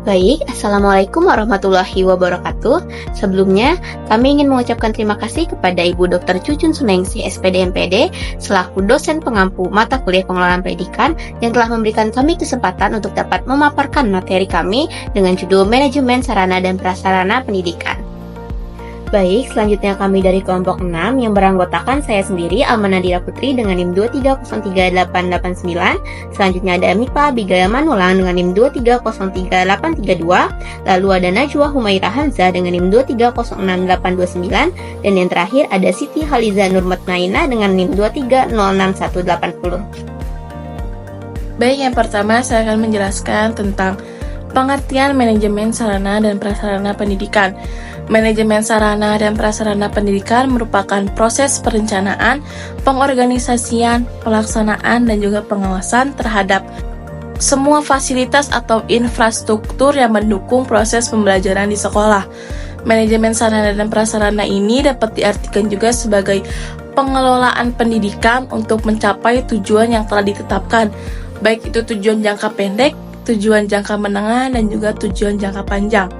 Baik, Assalamualaikum warahmatullahi wabarakatuh. Sebelumnya, kami ingin mengucapkan terima kasih kepada Ibu Dr. Cucun Suningsih, SPD MPD, selaku dosen pengampu mata kuliah pengelolaan pendidikan yang telah memberikan kami kesempatan untuk dapat memaparkan materi kami dengan judul Manajemen Sarana dan Prasarana Pendidikan. Baik, selanjutnya kami dari kelompok 6 yang beranggotakan saya sendiri, Alma Nadira Putri dengan NIM 2303889. Selanjutnya ada Mipa Abigaya Manulang dengan NIM 2303832. Lalu ada Najwa Humaira Hamzah dengan NIM 2306829. Dan yang terakhir ada Siti Haliza Nurmatnaina dengan NIM 2306180. Baik, yang pertama saya akan menjelaskan tentang pengertian manajemen sarana dan prasarana pendidikan. Manajemen sarana dan prasarana pendidikan merupakan proses perencanaan, pengorganisasian, pelaksanaan, dan juga pengawasan terhadap semua fasilitas atau infrastruktur yang mendukung proses pembelajaran di sekolah. Manajemen sarana dan prasarana ini dapat diartikan juga sebagai pengelolaan pendidikan untuk mencapai tujuan yang telah ditetapkan, baik itu tujuan jangka pendek, tujuan jangka menengah, dan juga tujuan jangka panjang.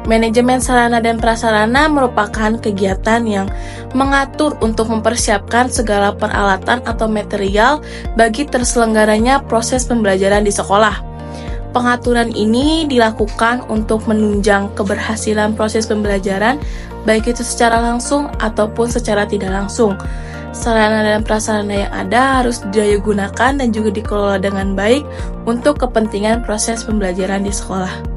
Manajemen sarana dan prasarana merupakan kegiatan yang mengatur untuk mempersiapkan segala peralatan atau material bagi terselenggaranya proses pembelajaran di sekolah. Pengaturan ini dilakukan untuk menunjang keberhasilan proses pembelajaran, baik itu secara langsung ataupun secara tidak langsung. Sarana dan prasarana yang ada harus digunakan dan juga dikelola dengan baik untuk kepentingan proses pembelajaran di sekolah.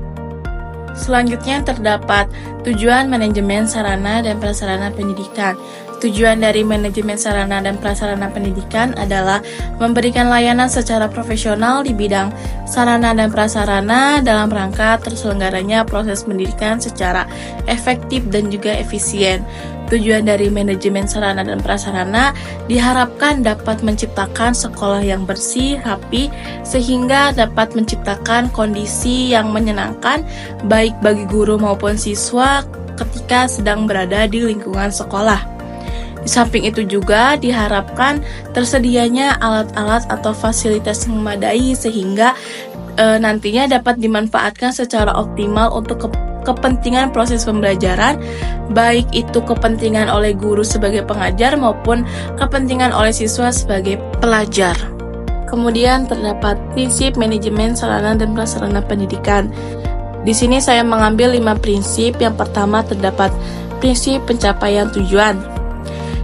Selanjutnya terdapat tujuan manajemen sarana dan prasarana pendidikan. Tujuan dari manajemen sarana dan prasarana pendidikan adalah memberikan layanan secara profesional di bidang sarana dan prasarana dalam rangka terselenggaranya proses pendidikan secara efektif dan juga efisien. Tujuan dari manajemen sarana dan prasarana diharapkan dapat menciptakan sekolah yang bersih, rapi, sehingga dapat menciptakan kondisi yang menyenangkan baik bagi guru maupun siswa ketika sedang berada di lingkungan sekolah. Di samping itu juga diharapkan tersedianya alat-alat atau fasilitas yang memadai sehingga nantinya dapat dimanfaatkan secara optimal untuk kepentingan proses pembelajaran, baik itu kepentingan oleh guru sebagai pengajar maupun kepentingan oleh siswa sebagai pelajar. Kemudian terdapat prinsip manajemen sarana dan prasarana pendidikan. Di sini saya mengambil 5 prinsip. Yang pertama terdapat prinsip pencapaian tujuan.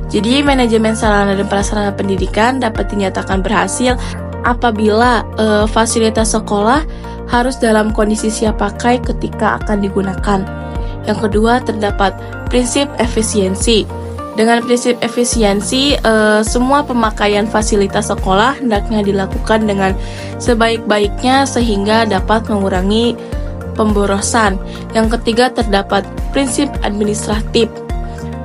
Jadi manajemen sarana dan prasarana pendidikan dapat dinyatakan berhasil apabila fasilitas sekolah harus dalam kondisi siap pakai ketika akan digunakan. Yang kedua terdapat prinsip efisiensi. Dengan prinsip efisiensi, semua pemakaian fasilitas sekolah hendaknya dilakukan dengan sebaik-baiknya sehingga dapat mengurangi pemborosan. Yang ketiga terdapat prinsip administratif.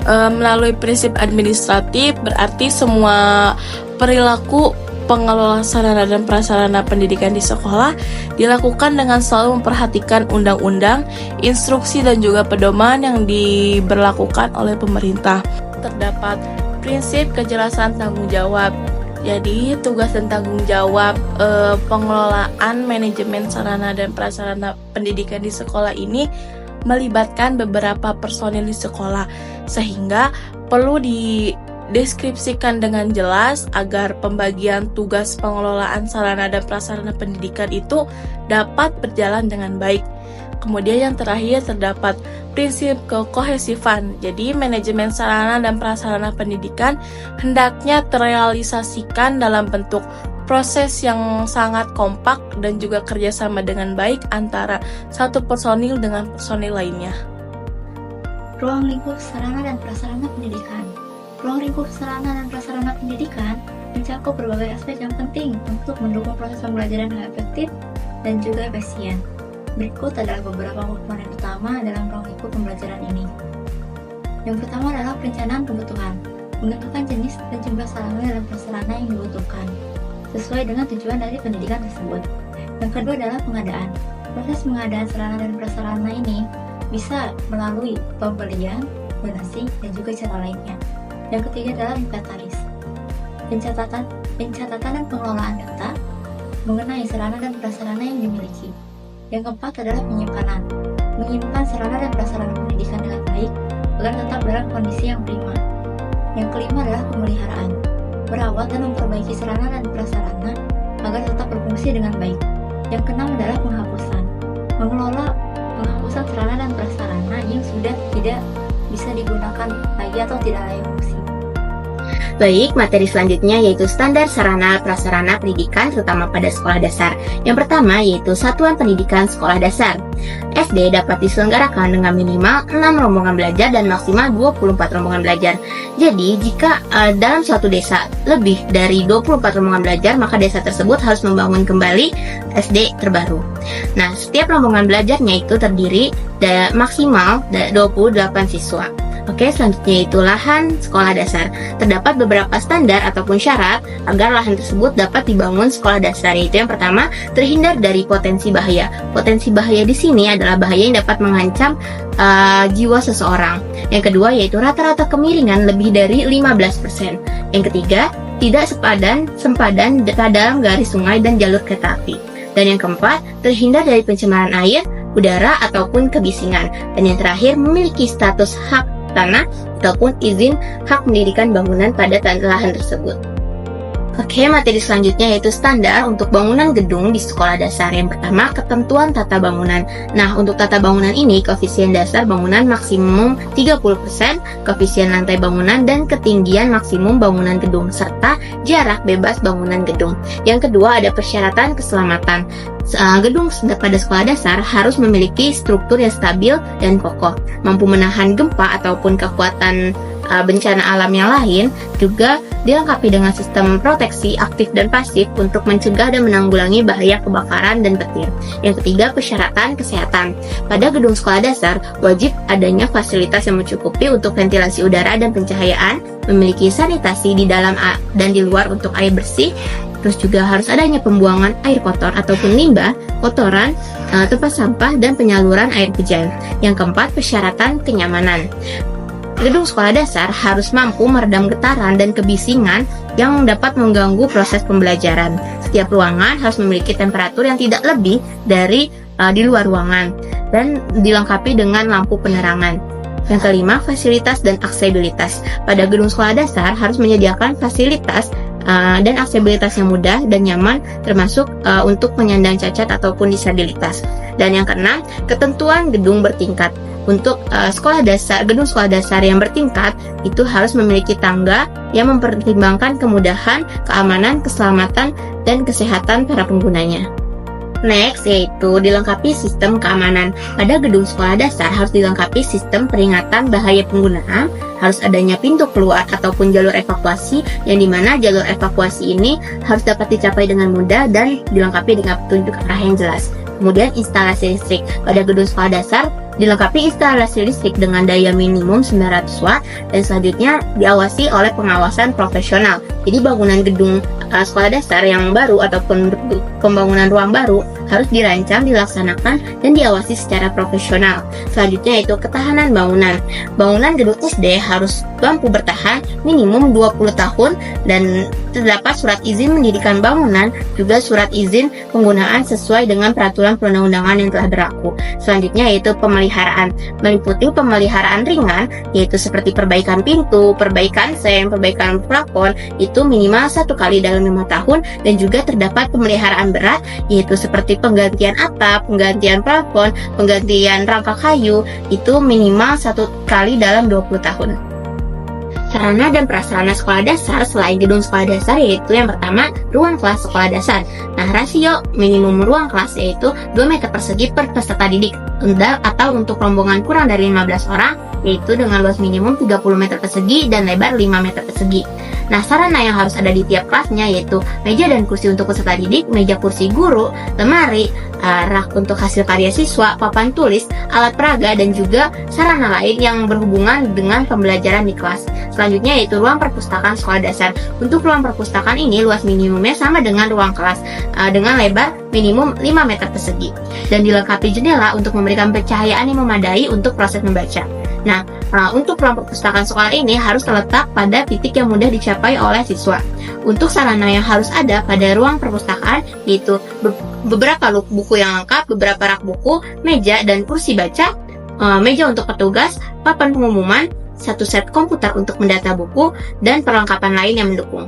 Melalui prinsip administratif berarti semua perilaku pengelola sarana dan prasarana pendidikan di sekolah dilakukan dengan selalu memperhatikan undang-undang, instruksi, dan juga pedoman yang diberlakukan oleh pemerintah. Terdapat prinsip kejelasan tanggung jawab. Jadi tugas dan tanggung jawab pengelolaan manajemen sarana dan prasarana pendidikan di sekolah ini melibatkan beberapa personil di sekolah, sehingga perlu deskripsikan dengan jelas agar pembagian tugas pengelolaan sarana dan prasarana pendidikan itu dapat berjalan dengan baik. Kemudian yang terakhir terdapat prinsip kekohesifan. Jadi manajemen sarana dan prasarana pendidikan hendaknya terrealisasikan dalam bentuk proses yang sangat kompak dan juga kerjasama dengan baik antara satu personil dengan personil lainnya. Ruang lingkup sarana dan prasarana pendidikan. Ruang lingkup sarana dan prasarana pendidikan mencakup berbagai aspek yang penting untuk mendukung proses pembelajaran yang efektif dan juga efisien. Berikut adalah beberapa komponen utama dalam ruang lingkup pembelajaran ini. Yang pertama adalah perencanaan kebutuhan, menentukan jenis dan jumlah sarana dan prasarana yang dibutuhkan sesuai dengan tujuan dari pendidikan tersebut. Yang kedua adalah pengadaan. Proses pengadaan sarana dan prasarana ini bisa melalui pembelian, donasi, dan juga cara lainnya. Yang ketiga adalah inventaris. Pencatatan dan pengelolaan data mengenai sarana dan prasarana yang dimiliki. Yang keempat adalah penyimpanan. Menyimpan sarana dan prasarana pendidikan dengan baik agar tetap dalam kondisi yang prima. Yang kelima adalah pemeliharaan. Merawat dan memperbaiki sarana dan prasarana agar tetap berfungsi dengan baik. Yang keenam adalah penghapusan. Mengelola penghapusan sarana dan prasarana yang sudah tidak bisa digunakan lagi atau tidak layak fungsi. Baik, materi selanjutnya yaitu standar sarana prasarana pendidikan terutama pada sekolah dasar. Yang pertama yaitu Satuan Pendidikan Sekolah Dasar. SD dapat diselenggarakan dengan minimal 6 rombongan belajar dan maksimal 24 rombongan belajar. Jadi, jika dalam suatu desa lebih dari 24 rombongan belajar, maka desa tersebut harus membangun kembali SD terbaru. Nah, setiap rombongan belajarnya itu terdiri maksimal 28 siswa. Oke, selanjutnya itu lahan sekolah dasar. Terdapat beberapa standar ataupun syarat agar lahan tersebut dapat dibangun sekolah dasar, yaitu yang pertama, terhindar dari potensi bahaya. Potensi bahaya di sini adalah bahaya yang dapat mengancam jiwa seseorang. Yang kedua yaitu rata-rata kemiringan lebih dari 15%. Yang ketiga, tidak sempadan dalam garis sungai dan jalur kereta api. Dan yang keempat, terhindar dari pencemaran air, udara ataupun kebisingan. Dan yang terakhir, memiliki status hak tanah ataupun izin hak mendirikan bangunan pada lahan tersebut. Oke, materi selanjutnya yaitu standar untuk bangunan gedung di sekolah dasar. Yang pertama, ketentuan tata bangunan. Nah, untuk tata bangunan ini, koefisien dasar bangunan maksimum 30%, koefisien lantai bangunan, dan ketinggian maksimum bangunan gedung, serta jarak bebas bangunan gedung. Yang kedua, ada persyaratan keselamatan. Gedung pada sekolah dasar harus memiliki struktur yang stabil dan kokoh, mampu menahan gempa ataupun kekuatan bencana alam yang lain, juga dilengkapi dengan sistem proteksi aktif dan pasif untuk mencegah dan menanggulangi bahaya kebakaran dan petir. Yang ketiga, persyaratan kesehatan. Pada gedung sekolah dasar, wajib adanya fasilitas yang mencukupi untuk ventilasi udara dan pencahayaan, memiliki sanitasi di dalam dan di luar untuk air bersih. Terus juga harus adanya pembuangan air kotor ataupun limbah, kotoran, tempat sampah, dan penyaluran air hujan. Yang keempat, persyaratan kenyamanan. Gedung sekolah dasar harus mampu meredam getaran dan kebisingan yang dapat mengganggu proses pembelajaran. Setiap ruangan harus memiliki temperatur yang tidak lebih dari di luar ruangan dan dilengkapi dengan lampu penerangan. Yang kelima, fasilitas dan aksesibilitas. Pada gedung sekolah dasar harus menyediakan fasilitas dan aksesibilitas yang mudah dan nyaman, termasuk untuk penyandang cacat ataupun disabilitas. Dan yang keenam, ketentuan gedung bertingkat. Untuk gedung sekolah dasar yang bertingkat itu harus memiliki tangga yang mempertimbangkan kemudahan, keamanan, keselamatan, dan kesehatan para penggunanya. Next, yaitu dilengkapi sistem keamanan. Pada gedung sekolah dasar harus dilengkapi sistem peringatan bahaya penggunaan, harus adanya pintu keluar ataupun jalur evakuasi, yang dimana jalur evakuasi ini harus dapat dicapai dengan mudah dan dilengkapi dengan petunjuk arah yang jelas. Kemudian instalasi listrik. Pada gedung sekolah dasar dilengkapi instalasi listrik dengan daya minimum 900 watt dan selanjutnya diawasi oleh pengawasan profesional. Jadi bangunan gedung sekolah dasar yang baru ataupun pembangunan ruang baru harus dirancang, dilaksanakan, dan diawasi secara profesional. Selanjutnya itu ketahanan bangunan. Bangunan gedung SD harus mampu bertahan minimum 20 tahun dan terdapat surat izin mendirikan bangunan, juga surat izin penggunaan sesuai dengan peraturan perundang-undangan yang telah berlaku. Selanjutnya yaitu pemeliharaan. Meliputi pemeliharaan ringan, yaitu seperti perbaikan pintu, perbaikan seng, perbaikan plafon, itu minimal 1 kali dalam 5 tahun, dan juga terdapat pemeliharaan berat, yaitu seperti penggantian atap, penggantian plafon, penggantian rangka kayu, itu minimal 1 kali dalam 20 tahun. Sarana dan prasarana sekolah dasar selain gedung sekolah dasar yaitu yang pertama, ruang kelas sekolah dasar. Nah, rasio minimum ruang kelas yaitu 2 meter persegi per peserta didik, atau untuk rombongan kurang dari 15 orang yaitu dengan luas minimum 30 meter persegi dan lebar 5 meter persegi. Nah, sarana yang harus ada di tiap kelasnya yaitu meja dan kursi untuk peserta didik, meja kursi guru, lemari, rak untuk hasil karya siswa, papan tulis, alat peraga, dan juga sarana lain yang berhubungan dengan pembelajaran di kelas. Selanjutnya yaitu ruang perpustakaan sekolah dasar. Untuk ruang perpustakaan ini luas minimumnya sama dengan ruang kelas dengan lebar minimum 5 meter persegi dan dilengkapi jendela untuk memberikan pencahayaan yang memadai untuk proses membaca. Nah, Untuk ruang perpustakaan sekolah ini harus terletak pada titik yang mudah dicapai oleh siswa. Untuk sarana yang harus ada pada ruang perpustakaan yaitu beberapa buku yang lengkap, beberapa rak buku, meja dan kursi baca, meja untuk petugas, papan pengumuman, satu set komputer untuk mendata buku, dan perlengkapan lain yang mendukung.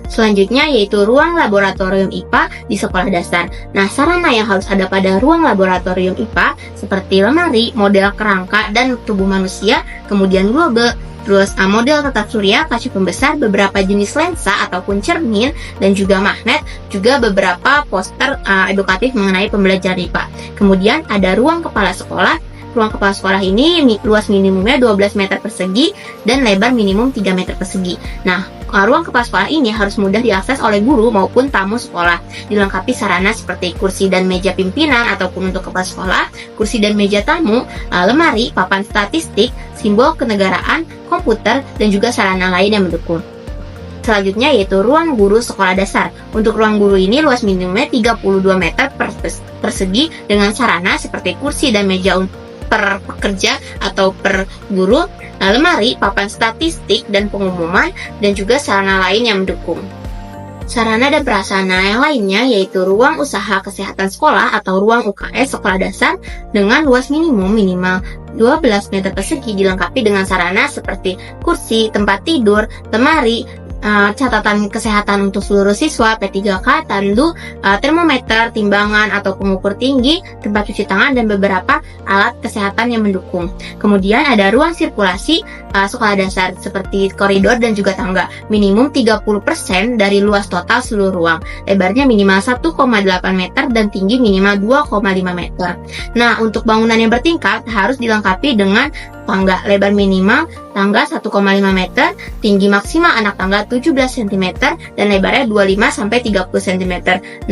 Selanjutnya yaitu ruang laboratorium IPA di sekolah dasar. Nah, sarana yang harus ada pada ruang laboratorium IPA seperti lemari, model kerangka dan tubuh manusia, kemudian globe, terus model tata surya, kaca pembesar, beberapa jenis lensa ataupun cermin, dan juga magnet, juga beberapa poster edukatif mengenai pembelajaran IPA. Kemudian ada ruang kepala sekolah. Ruang kepala sekolah ini luas minimumnya 12 meter persegi dan lebar minimum 3 meter persegi. Nah, ruang kepala sekolah ini harus mudah diakses oleh guru maupun tamu sekolah. Dilengkapi sarana seperti kursi dan meja pimpinan ataupun untuk kepala sekolah, kursi dan meja tamu, lemari, papan statistik, simbol kenegaraan, komputer, dan juga sarana lain yang mendukung. Selanjutnya yaitu ruang guru sekolah dasar. Untuk ruang guru ini luas minimumnya 32 meter persegi dengan sarana seperti kursi dan meja per pekerja atau per guru, lemari, papan statistik dan pengumuman, dan juga sarana lain yang mendukung. Sarana dan prasarana yang lainnya yaitu ruang usaha kesehatan sekolah atau ruang UKS sekolah dasar dengan luas minimal 12 meter persegi dilengkapi dengan sarana seperti kursi, tempat tidur, lemari, catatan kesehatan untuk seluruh siswa, P3K, tandu, termometer, timbangan atau pengukur tinggi, tempat cuci tangan, dan beberapa alat kesehatan yang mendukung. Kemudian ada ruang sirkulasi sekolah dasar seperti koridor dan juga tangga, minimum 30% dari luas total seluruh ruang, lebarnya minimal 1,8 meter dan tinggi minimal 2,5 meter. Nah, untuk bangunan yang bertingkat harus dilengkapi dengan tangga, lebar minimal tangga 1,5 meter, tinggi maksimal anak tangga 17 cm, dan lebarnya 25-30 cm.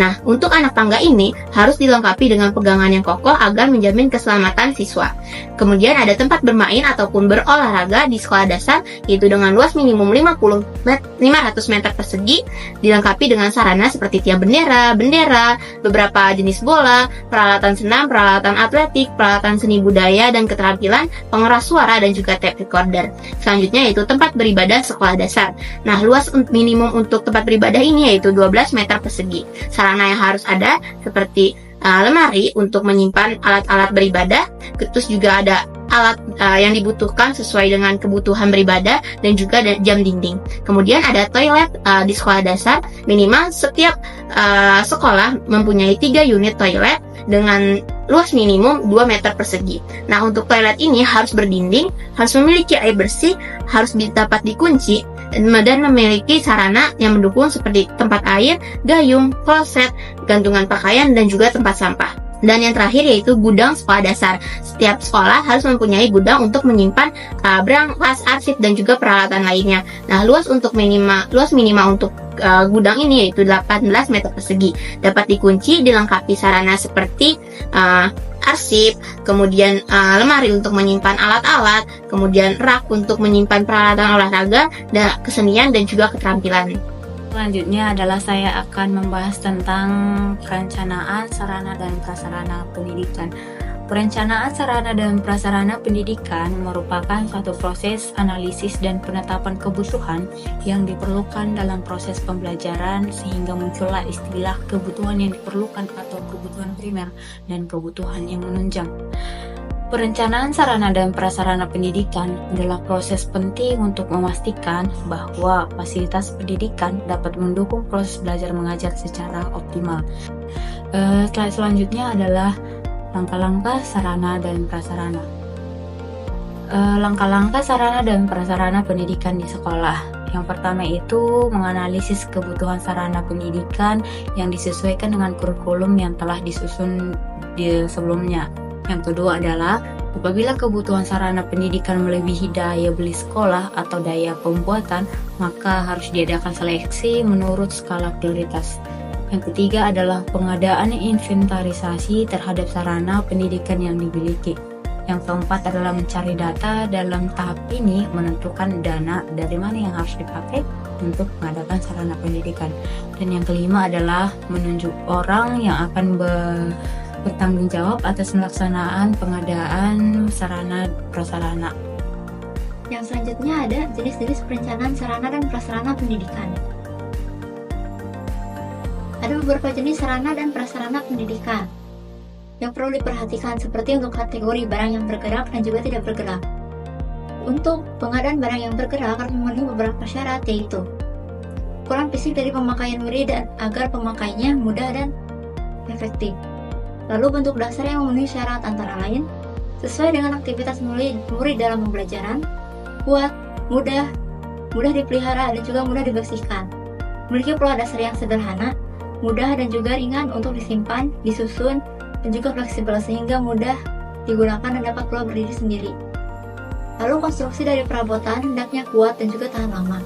Nah, untuk anak tangga ini harus dilengkapi dengan pegangan yang kokoh agar menjamin keselamatan siswa. Kemudian ada tempat bermain ataupun berolahraga di sekolah dasar, yaitu dengan luas minimum 500 meter persegi, dilengkapi dengan sarana seperti tiang bendera, beberapa jenis bola, peralatan senam, peralatan atletik, peralatan seni budaya dan keterampilan, pengeras suara, dan juga tape recorder. Selanjutnya yaitu tempat beribadah sekolah dasar. Nah, luas minimum untuk tempat beribadah ini yaitu 12 meter persegi. Sarana yang harus ada seperti lemari untuk menyimpan alat-alat beribadah, terus juga ada alat yang dibutuhkan sesuai dengan kebutuhan beribadah, dan juga jam dinding. Kemudian ada toilet di sekolah dasar. Minimal setiap sekolah mempunyai 3 unit toilet dengan luas minimum 2 meter persegi. Nah, untuk toilet ini harus berdinding, harus memiliki air bersih, harus dapat dikunci, dan memiliki sarana yang mendukung seperti tempat air, gayung, kloset, gantungan pakaian, dan juga tempat sampah. Dan yang terakhir yaitu gudang sekolah dasar. Setiap sekolah harus mempunyai gudang untuk menyimpan berangkas, arsip, dan juga peralatan lainnya. Nah, luas minimal untuk gudang ini yaitu 18 meter persegi. Dapat dikunci, dilengkapi sarana seperti arsip, kemudian lemari untuk menyimpan alat-alat, kemudian rak untuk menyimpan peralatan olahraga, dan kesenian, dan juga keterampilan. Selanjutnya adalah saya akan membahas tentang perencanaan sarana dan prasarana pendidikan. Perencanaan sarana dan prasarana pendidikan merupakan suatu proses analisis dan penetapan kebutuhan yang diperlukan dalam proses pembelajaran sehingga muncullah istilah kebutuhan yang diperlukan atau kebutuhan primer dan kebutuhan yang menunjang. Perencanaan sarana dan prasarana pendidikan adalah proses penting untuk memastikan bahwa fasilitas pendidikan dapat mendukung proses belajar mengajar secara optimal. Slide selanjutnya adalah langkah-langkah sarana dan prasarana. Langkah-langkah sarana dan prasarana pendidikan di sekolah. Yang pertama itu menganalisis kebutuhan sarana pendidikan yang disesuaikan dengan kurikulum yang telah disusun sebelumnya. Yang kedua adalah apabila kebutuhan sarana pendidikan melebihi daya beli sekolah atau daya pembuatan, maka harus diadakan seleksi menurut skala prioritas. Yang ketiga adalah pengadaan inventarisasi terhadap sarana pendidikan yang dimiliki. Yang keempat adalah mencari data. Dalam tahap ini menentukan dana dari mana yang harus dipakai untuk mengadakan sarana pendidikan. Dan yang kelima adalah menunjuk orang yang akan bertanggung jawab atas pelaksanaan pengadaan sarana prasarana. Yang selanjutnya ada jenis-jenis perencanaan sarana dan prasarana pendidikan. Ada beberapa jenis sarana dan prasarana pendidikan yang perlu diperhatikan, seperti untuk kategori barang yang bergerak dan juga tidak bergerak. Untuk pengadaan barang yang bergerak harus memenuhi beberapa syarat, yaitu ukuran fisik dari pemakaian murid dan agar pemakainya mudah dan efektif. Lalu bentuk dasar yang memenuhi syarat antara lain sesuai dengan aktivitas murid dalam pembelajaran, kuat, mudah dipelihara dan juga mudah dibersihkan. Memiliki pola dasar yang sederhana, mudah dan juga ringan untuk disimpan, disusun, dan juga fleksibel sehingga mudah digunakan dan dapat pula berdiri sendiri. Lalu konstruksi dari perabotan hendaknya kuat dan juga tahan lama,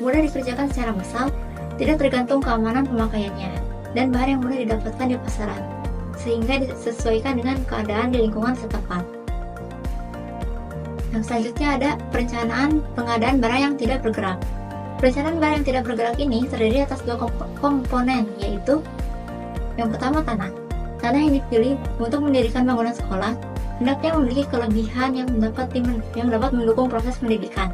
mudah dikerjakan secara massal, tidak tergantung keamanan pemakaiannya, dan bahan yang mudah didapatkan di pasaran, sehingga disesuaikan dengan keadaan di lingkungan setempat. Yang selanjutnya ada perencanaan pengadaan barang yang tidak bergerak. Perencanaan barang yang tidak bergerak ini terdiri atas dua komponen, yaitu yang pertama tanah. Tanah yang dipilih untuk mendirikan bangunan sekolah hendaknya memiliki kelebihan yang dapat mendukung proses pendidikan.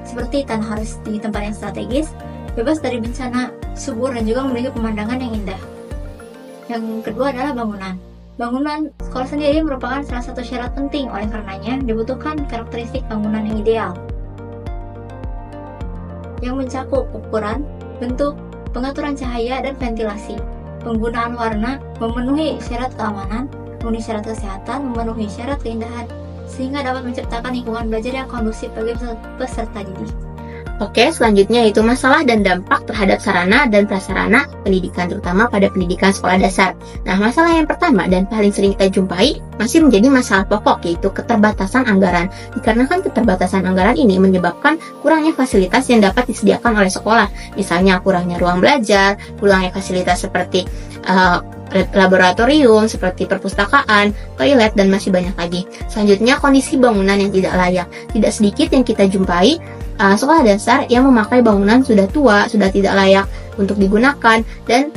Seperti tanah harus di tempat yang strategis, bebas dari bencana, subur, dan juga memiliki pemandangan yang indah. Yang kedua adalah bangunan. Bangunan sekolah sendiri merupakan salah satu syarat penting, oleh karenanya dibutuhkan karakteristik bangunan yang ideal, yang mencakup ukuran, bentuk, pengaturan cahaya dan ventilasi, penggunaan warna, memenuhi syarat keamanan, memenuhi syarat kesehatan, memenuhi syarat keindahan, sehingga dapat menciptakan lingkungan belajar yang kondusif bagi peserta didik. Oke, selanjutnya yaitu masalah dan dampak terhadap sarana dan prasarana pendidikan, terutama pada pendidikan sekolah dasar. Nah, masalah yang pertama dan paling sering kita jumpai masih menjadi masalah pokok, yaitu keterbatasan anggaran. Dikarenakan keterbatasan anggaran ini menyebabkan kurangnya fasilitas yang dapat disediakan oleh sekolah. Misalnya kurangnya ruang belajar, kurangnya fasilitas seperti laboratorium, seperti perpustakaan, toilet, dan masih banyak lagi. Selanjutnya, kondisi bangunan yang tidak layak. Tidak sedikit yang kita jumpai sekolah dasar yang memakai bangunan sudah tua, sudah tidak layak untuk digunakan, dan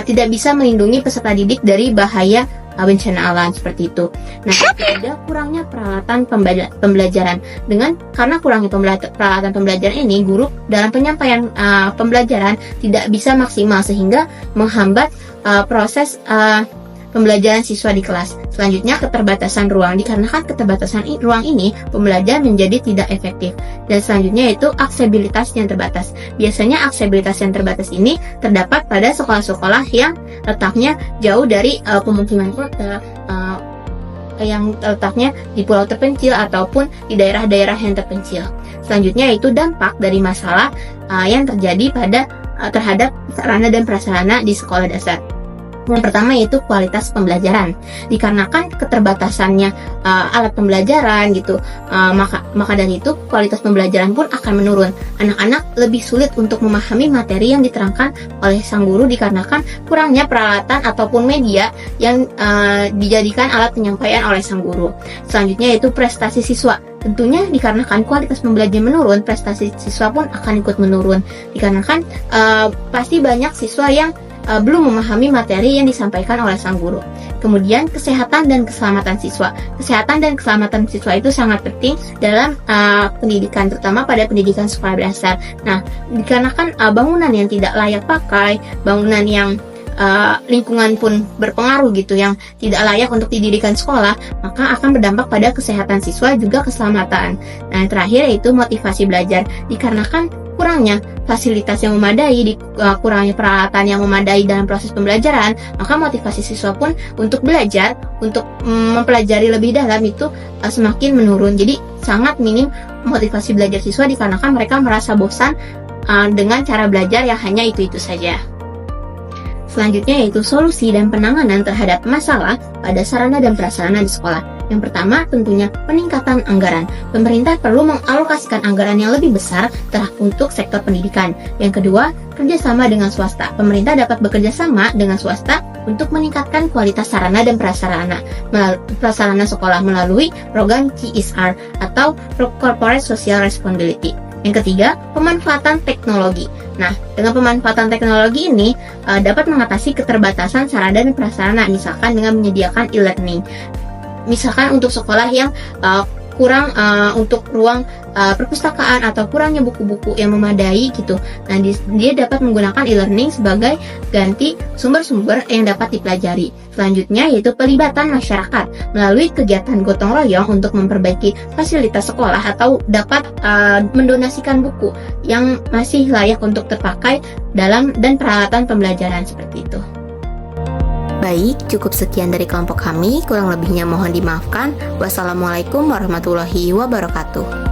tidak bisa melindungi peserta didik dari bahaya bencana alam seperti itu. Nah, ada kurangnya peralatan pembelajaran. Karena kurangnya peralatan pembelajaran ini, guru dalam penyampaian pembelajaran tidak bisa maksimal sehingga menghambat proses pembelajaran siswa di kelas. Selanjutnya, keterbatasan ruang. Dikarenakan keterbatasan ruang ini, pembelajaran menjadi tidak efektif. Dan selanjutnya yaitu aksesibilitas yang terbatas. Biasanya aksesibilitas yang terbatas ini terdapat pada sekolah-sekolah yang letaknya jauh dari pemukiman kota, yang letaknya di pulau terpencil ataupun di daerah-daerah yang terpencil. Selanjutnya yaitu dampak dari masalah yang terjadi terhadap sarana dan prasarana di sekolah dasar. Yang pertama yaitu kualitas pembelajaran. Dikarenakan keterbatasannya alat pembelajaran gitu, maka dari itu kualitas pembelajaran pun akan menurun. Anak-anak lebih sulit untuk memahami materi yang diterangkan oleh sang guru dikarenakan kurangnya peralatan ataupun media yang dijadikan alat penyampaian oleh sang guru. Selanjutnya yaitu prestasi siswa. Tentunya dikarenakan kualitas pembelajaran menurun, prestasi siswa pun akan ikut menurun. Dikarenakan pasti banyak siswa yang belum memahami materi yang disampaikan oleh sang guru. Kemudian kesehatan dan keselamatan siswa. Kesehatan dan keselamatan siswa itu sangat penting dalam pendidikan, terutama pada pendidikan sekolah dasar. Nah, dikarenakan bangunan yang tidak layak pakai, bangunan yang lingkungan pun berpengaruh gitu, yang tidak layak untuk didirikan sekolah, maka akan berdampak pada kesehatan siswa juga keselamatan. Nah, yang terakhir yaitu motivasi belajar. Dikarenakan kurangnya fasilitas yang memadai, kurangnya peralatan yang memadai dalam proses pembelajaran, maka motivasi siswa pun untuk belajar, untuk mempelajari lebih dalam itu semakin menurun. Jadi sangat minim motivasi belajar siswa dikarenakan mereka merasa bosan dengan cara belajar yang hanya itu-itu saja. Selanjutnya yaitu solusi dan penanganan terhadap masalah pada sarana dan prasarana di sekolah. Yang pertama tentunya peningkatan anggaran. Pemerintah perlu mengalokasikan anggaran yang lebih besar untuk sektor pendidikan. Yang kedua, kerjasama dengan swasta. Pemerintah dapat bekerja sama dengan swasta untuk meningkatkan kualitas sarana dan prasarana sekolah melalui program CSR atau Corporate Social Responsibility. Yang ketiga, pemanfaatan teknologi. Nah, dengan pemanfaatan teknologi ini dapat mengatasi keterbatasan sarana dan prasarana, misalkan dengan menyediakan e-learning. Misalkan untuk sekolah yang kurang untuk ruang perpustakaan atau kurangnya buku-buku yang memadai gitu. Nah, dia dapat menggunakan e-learning sebagai ganti sumber-sumber yang dapat dipelajari. Selanjutnya yaitu pelibatan masyarakat melalui kegiatan gotong royong untuk memperbaiki fasilitas sekolah atau dapat mendonasikan buku yang masih layak untuk terpakai dan peralatan pembelajaran seperti itu. Baik, cukup sekian dari kelompok kami. Kurang lebihnya mohon dimaafkan. Wassalamualaikum warahmatullahi wabarakatuh.